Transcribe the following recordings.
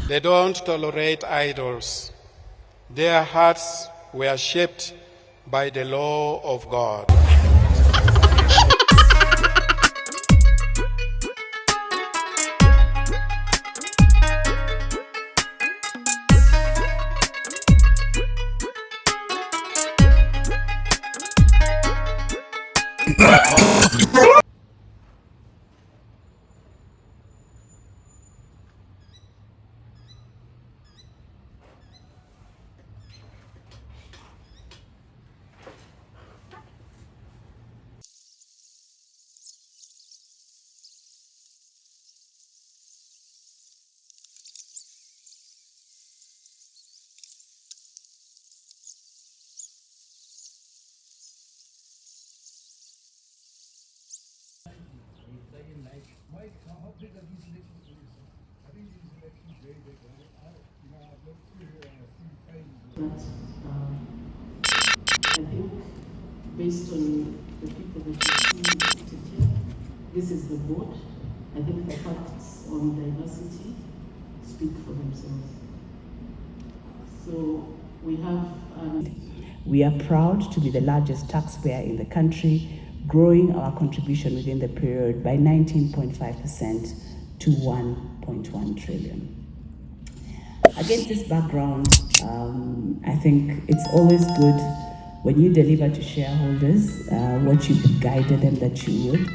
They don't tolerate idols. Their hearts were shaped by the law of God. I think based on the people that you see seated here, this is the board. I think the facts on diversity speak for themselves. So we have... We are proud to be the largest taxpayer in the country, growing our contribution within the period by 19.5% to 1.1 trillion. Against this background, I think it's always good when you deliver to shareholders what you guided them that you would.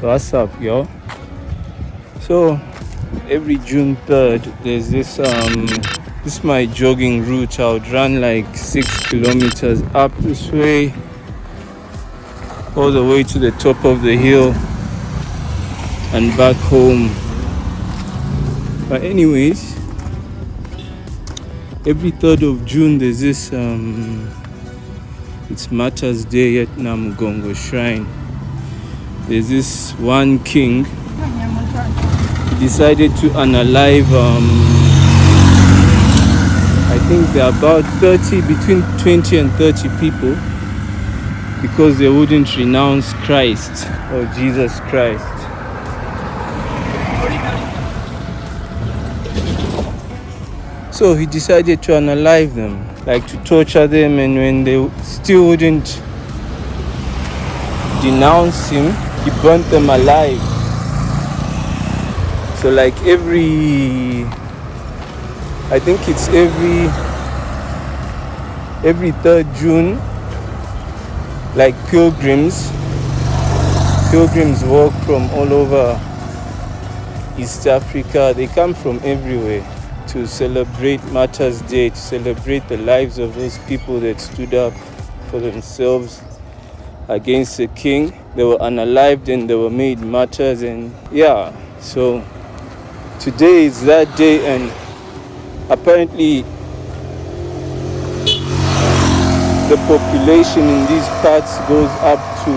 What's up, yo? So every June 3rd there's this is my jogging route. I would run like 6 kilometers up this way all the way to the top of the hill and back home. But anyways, every 3rd of June there's this it's Martyrs Day at Namugongo Shrine. There's this one king, he decided to unalive I think there are about 30, between 20 and 30 people, because they wouldn't renounce Christ or Jesus Christ. So he decided to unalive them, like to torture them, and when they still wouldn't denounce him, he burnt them alive. So like I think it's every 3rd June, like pilgrims walk from all over East Africa. They come from everywhere to celebrate Martyrs Day, to celebrate the lives of those people that stood up for themselves against the king. They were unalived and they were made martyrs, and yeah, so today is that day, and apparently the population in these parts goes up to,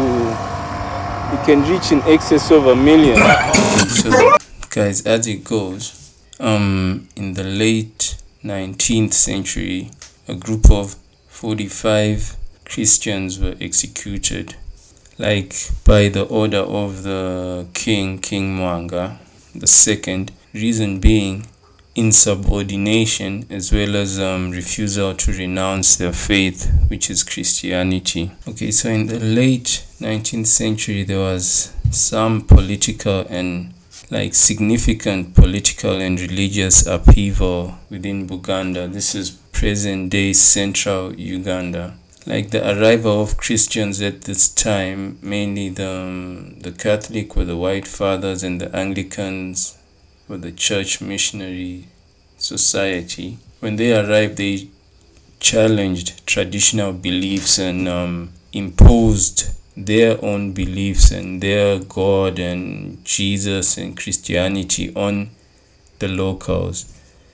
it can reach in excess of 1 million. So guys, as it goes, in the late 19th century, a group of 45 Christians were executed, like by the order of the King Mwanga II. Reason being insubordination, as well as refusal to renounce their faith, which is Christianity. Okay, so in the late 19th century, there was some political and significant political and religious upheaval within Uganda. This is present-day central Uganda. Like the arrival of Christians at this time, mainly the Catholic were the White Fathers and the Anglicans were the Church Missionary Society. When they arrived, they challenged traditional beliefs and imposed their own beliefs and their God and Jesus and Christianity on the locals.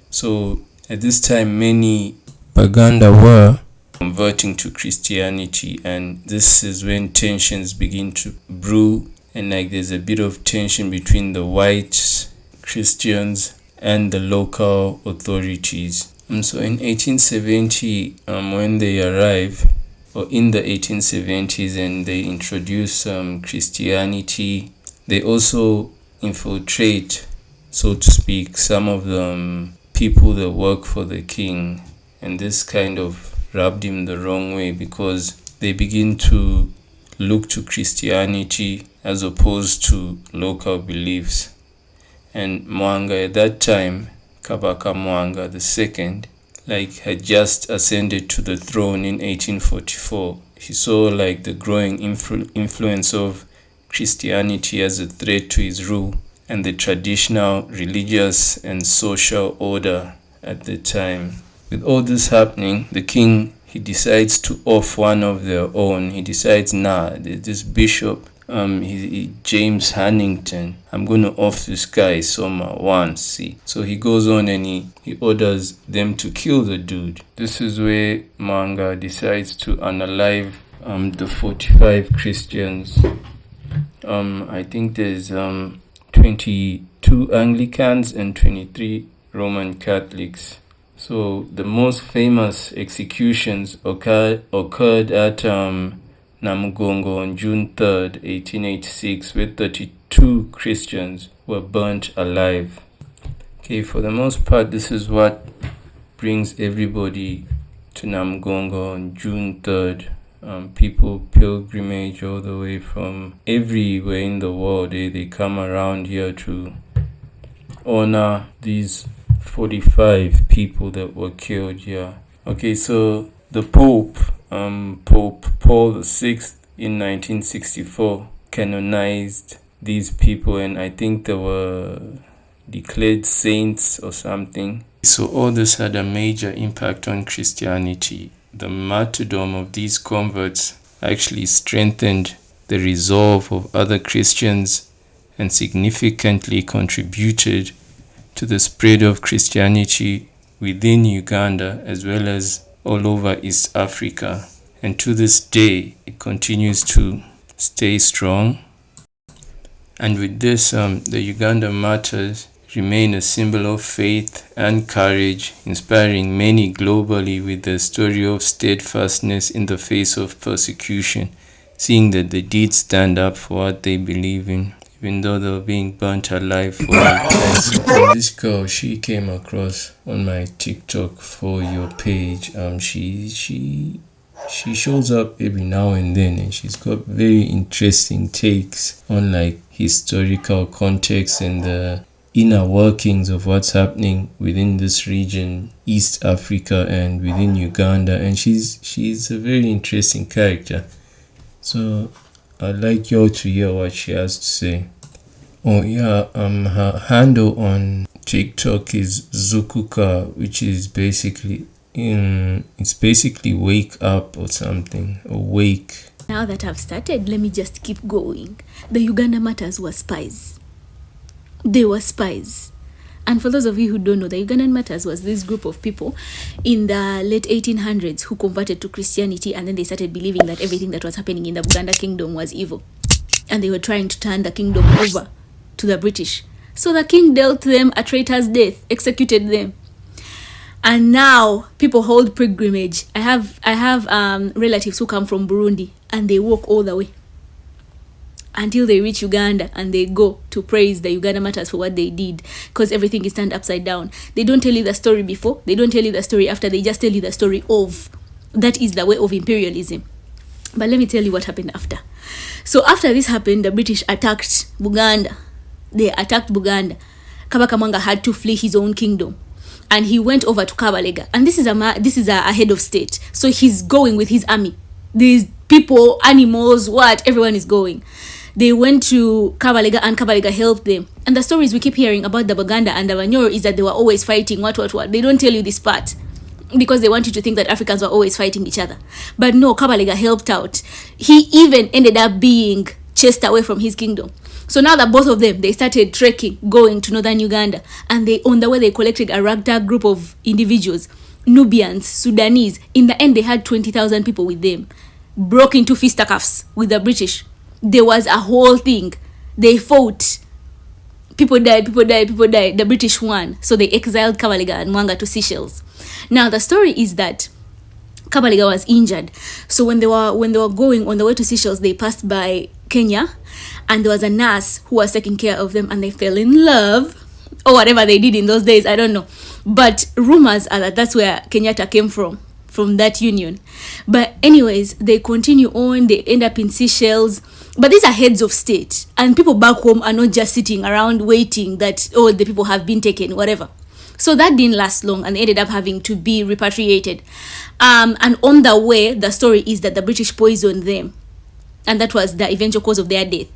So at this time, many Baganda were converting to Christianity, and this is when tensions begin to brew, and there's a bit of tension between the white Christians and the local authorities. So in 1870, when they arrive, or in the 1870s, and they introduce Christianity, they also infiltrate, so to speak, some of the people that work for the king, and this kind of rubbed him the wrong way, because they begin to look to Christianity as opposed to local beliefs. And Mwanga at that time, Kabaka Mwanga II, had just ascended to the throne in 1844. He saw the growing influence of Christianity as a threat to his rule and the traditional religious and social order at the time. With all this happening, the king, he decides to off one of their own. He decides, this bishop, James Hannington, I'm going to off this guy once, see. So he goes on and he orders them to kill the dude. This is where Manga decides to unalive the 45 Christians. I think there's 22 Anglicans and 23 Roman Catholics. So the most famous executions occurred at Namugongo on June 3rd, 1886, where 32 Christians were burnt alive. Okay, for the most part, this is what brings everybody to Namugongo on June 3rd. People pilgrimage all the way from everywhere in the world. They come around here to honor these 45 people that were killed here. Okay, so the Pope Paul VI in 1964 canonized these people, and I think they were declared saints or something. So all this had a major impact on Christianity. The martyrdom of these converts actually strengthened the resolve of other Christians and significantly contributed to the spread of Christianity within Uganda as well as all over East Africa. And to this day, it continues to stay strong. And with this, the Uganda Martyrs remain a symbol of faith and courage, inspiring many globally with the story of steadfastness in the face of persecution, seeing that they did stand up for what they believe in, even though they were being burnt alive for it. And this girl, she came across on my TikTok For You page. She shows up every now and then, and she's got very interesting takes on like historical context and the inner workings of what's happening within this region, East Africa and within Uganda, and she's a very interesting character. So I'd like y'all to hear what she has to say. Oh yeah, her handle on TikTok is Zukuka, which is basically it's basically wake up or something, or wake. Now that I've started, let me just keep going. The Uganda Martyrs were spies. They were spies. And for those of you who don't know, the Ugandan Martyrs was this group of people in the late 1800s who converted to Christianity, and then they started believing that everything that was happening in the Buganda kingdom was evil. And they were trying to turn the kingdom over to the British. So the king dealt them a traitor's death, executed them. And now people hold pilgrimage. I have relatives who come from Burundi, and they walk all the way until they reach Uganda, and they go to praise the Uganda Martyrs for what they did, because everything is turned upside down. They don't tell you the story before, they don't tell you the story after, they just tell you the story of. That is the way of imperialism. But let me tell you what happened after. So after this happened, the British attacked Buganda. They attacked Buganda. Kabaka Mwanga had to flee his own kingdom, and he went over to Kabalega. And this is a head of state, so he's going with his army. These people, animals, everyone is going. They went to Kabalega, and Kabalega helped them. And the stories we keep hearing about the Buganda and the Banyoro is that they were always fighting. What. They don't tell you this part, because they want you to think that Africans were always fighting each other. But no, Kabalega helped out. He even ended up being chased away from his kingdom. So now that both of them, they started trekking, going to northern Uganda, and on the way they collected a ragtag group of individuals, Nubians, Sudanese. In the end, they had 20,000 people with them, broke into fisticuffs with the British. There was a whole thing. They fought. People died. The British won. So they exiled Kabalega and Mwanga to Seychelles. Now the story is that Kabalega was injured. So when they were going on the way to Seychelles, they passed by Kenya, and there was a nurse who was taking care of them, and they fell in love, or whatever they did in those days, I don't know. But rumors are that that's where Kenyatta came from that union. But anyways, they continue on, they end up in Seychelles. But these are heads of state, and people back home are not just sitting around waiting that, oh, the people have been taken, whatever. So that didn't last long, and they ended up having to be repatriated. And on the way, the story is that the British poisoned them, and that was the eventual cause of their death.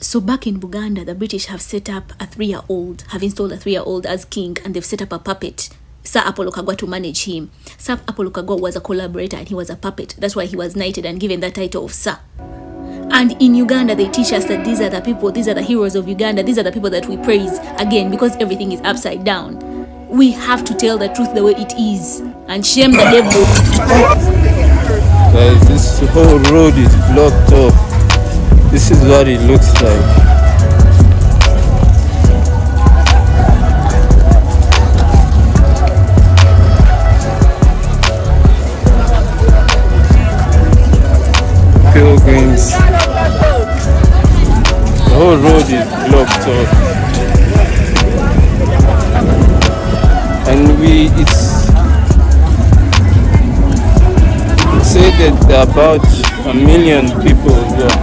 So back in Buganda, the British have set up have installed a 3-year-old as king, and they've set up a puppet, Sir Apollo Kagwa, to manage him. Sir Apollo Kagwa was a collaborator, and he was a puppet. That's why he was knighted and given that title of Sir. And in Uganda, they teach us that these are the people, these are the heroes of Uganda, these are the people that we praise. Again, because everything is upside down, we have to tell the truth the way it is, and shame the devil. Guys, this whole road is blocked off. This is what it looks like. Pilgrims. The whole road is blocked off. And it's said that there are about 1 million people here.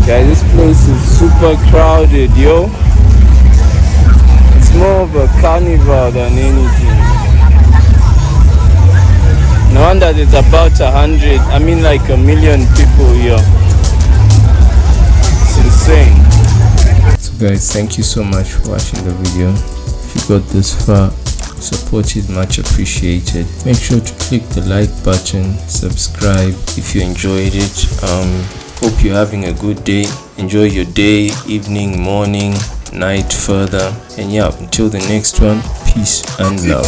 Guys, this place is super crowded, yo. It's more of a carnival than anything. No wonder there's about 1,000,000 people here. It's insane. So guys, thank you so much for watching the video. If you got this far, support is much appreciated. Make sure to click the like button, subscribe if you enjoyed it. Hope you're having a good day. Enjoy your day, evening, morning, night further. And yeah, until the next one, peace and love.